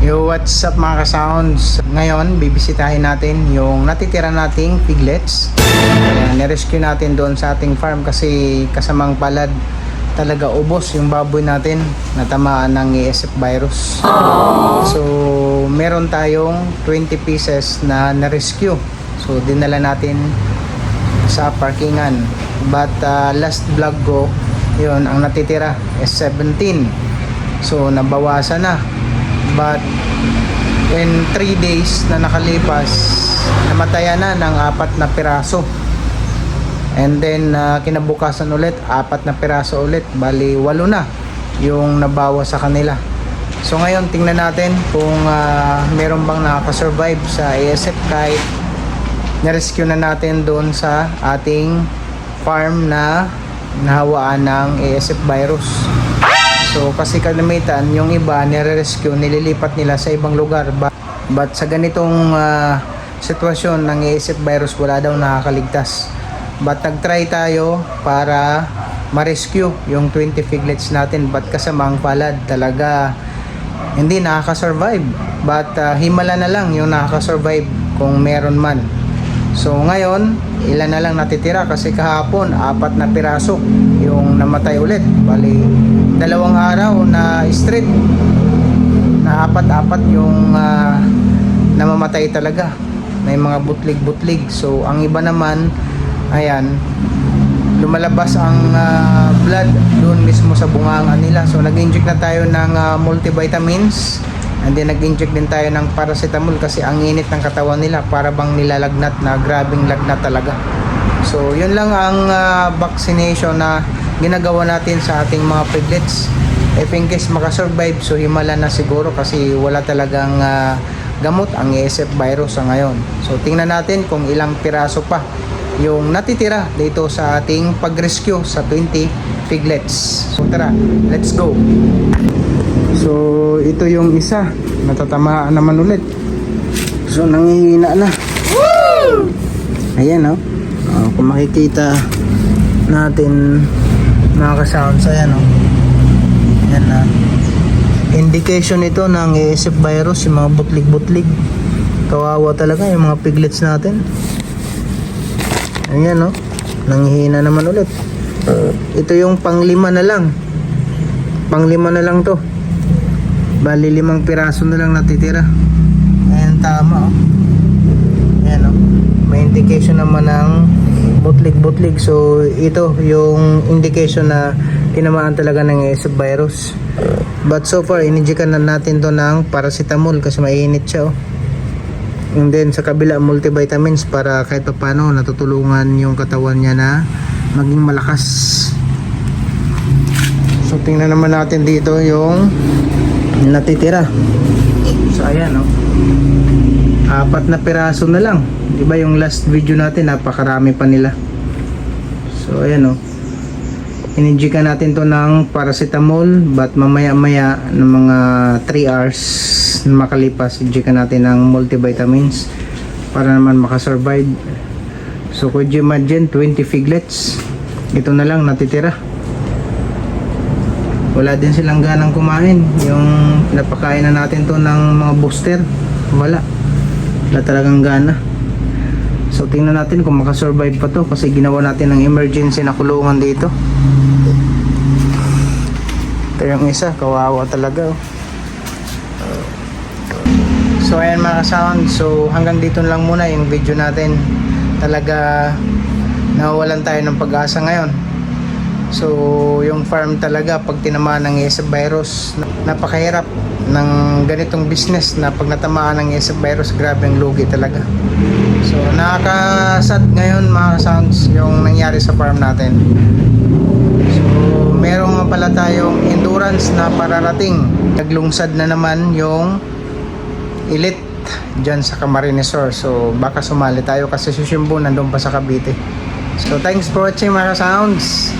Yo, what's up mga ka-sounds? Ngayon, bibisitahin natin yung natitira nating piglets. Nirescue natin doon sa ating farm kasi kasamang palad talaga ubos yung baboy natin natamaan ng ASF virus. So, meron tayong 20 pieces na na-rescue. So, dinala natin sa parkingan. But last vlog ko, yun, ang natitira is 17. So, nabawasan na. But in 3 days na nakalipas, namatayan na ng 4 na piraso. And then kinabukasan ulit 4 na piraso ulit, bali 8 na yung nabawa sa kanila. So ngayon tingnan natin kung meron bang nakaka-survive sa ASF kahit na-rescue na natin doon sa ating farm na nahawaan ng ASF virus. So kasi kalimitan yung iba nire-rescue, nililipat nila sa ibang lugar. But sa ganitong sitwasyon ng ASF virus wala daw nakakaligtas. But nag-try tayo para ma-rescue yung 20 piglets natin. But kasamang palad talaga hindi nakaka-survive. But himala na lang yung nakaka-survive kung meron man. So ngayon ilan na lang natitira kasi kahapon 4 na piraso yung namatay ulit. Bali 2 araw na straight na 4 yung namamatay talaga. May mga butlig-butlig. So ang iba naman, ayan, lumalabas ang blood doon mismo sa bunganga nila. So nag-inject na tayo ng multivitamins, and then nag-inject din tayo ng paracetamol kasi ang init ng katawan nila, para bang nilalagnat na, grabing lagnat talaga. So yun lang ang vaccination na ginagawa natin sa ating mga piglets. If in case makasurvive, so himala na siguro kasi wala talagang gamot ang ASF virus sa ngayon. So tingnan natin kung ilang piraso pa yung natitira dito sa ating pag-rescue sa 20 piglets. So tara, let's go. So ito yung isa, natatamaan naman ulit. So nangihina na. Ayan, kung makikita natin mga ka-sounds, ayan, ayan na. Indication ito ng ASF virus, yung mga butlig-butlig. Kawawa talaga yung mga piglets natin. Ayan, nanghihina naman ulit. Ito yung pang-5 na lang. Pang-5 na lang to. Bali 5 piraso na lang natitira. Ayan, tama, Ayan, may indication naman ng butlig-butlig. So ito yung indication na tinamaan talaga ng ASF virus. But so far ininjikan na natin to ng paracetamol kasi mainit siya, And then sa kabila multivitamins para kahit pa paano natutulungan yung katawan niya na maging malakas. So tingnan naman natin dito yung natitira. So ayan, 4 na piraso na lang. Diba yung last video natin napakarami pa nila. So ayan, ininjikan natin to ng paracetamol, but mamaya maya ng mga 3 hours na makalipas injikan natin ng multivitamins para naman makasurvive. So could you imagine 20 piglets, ito na lang natitira. Wala din silang ganang kumain. Yung napakain na natin to ng mga booster, wala talagang gana. So tingnan natin kung makasurvive pa to kasi ginawa natin ng emergency na kulungan dito. Ito yung isa, kawawa talaga. So ayan mga ka-sound, so hanggang dito lang muna yung video natin. Talaga nawawalan tayo ng pag-asa ngayon. So yung farm talaga pag tinamaan ng ASF virus, napakahirap ng ganitong business na pag natamaan ng ASF virus, grabe ang lugi talaga. So nakakasad ngayon mga ka-sounds yung nangyari sa farm natin. So meron nga pala tayong endurance na pararating. Naglungsad na naman yung Elite dyan sa Camarines Sur. So baka sumali tayo kasi si Shimbo nandun pa sa Cavite. So thanks for watching mga ka-sounds.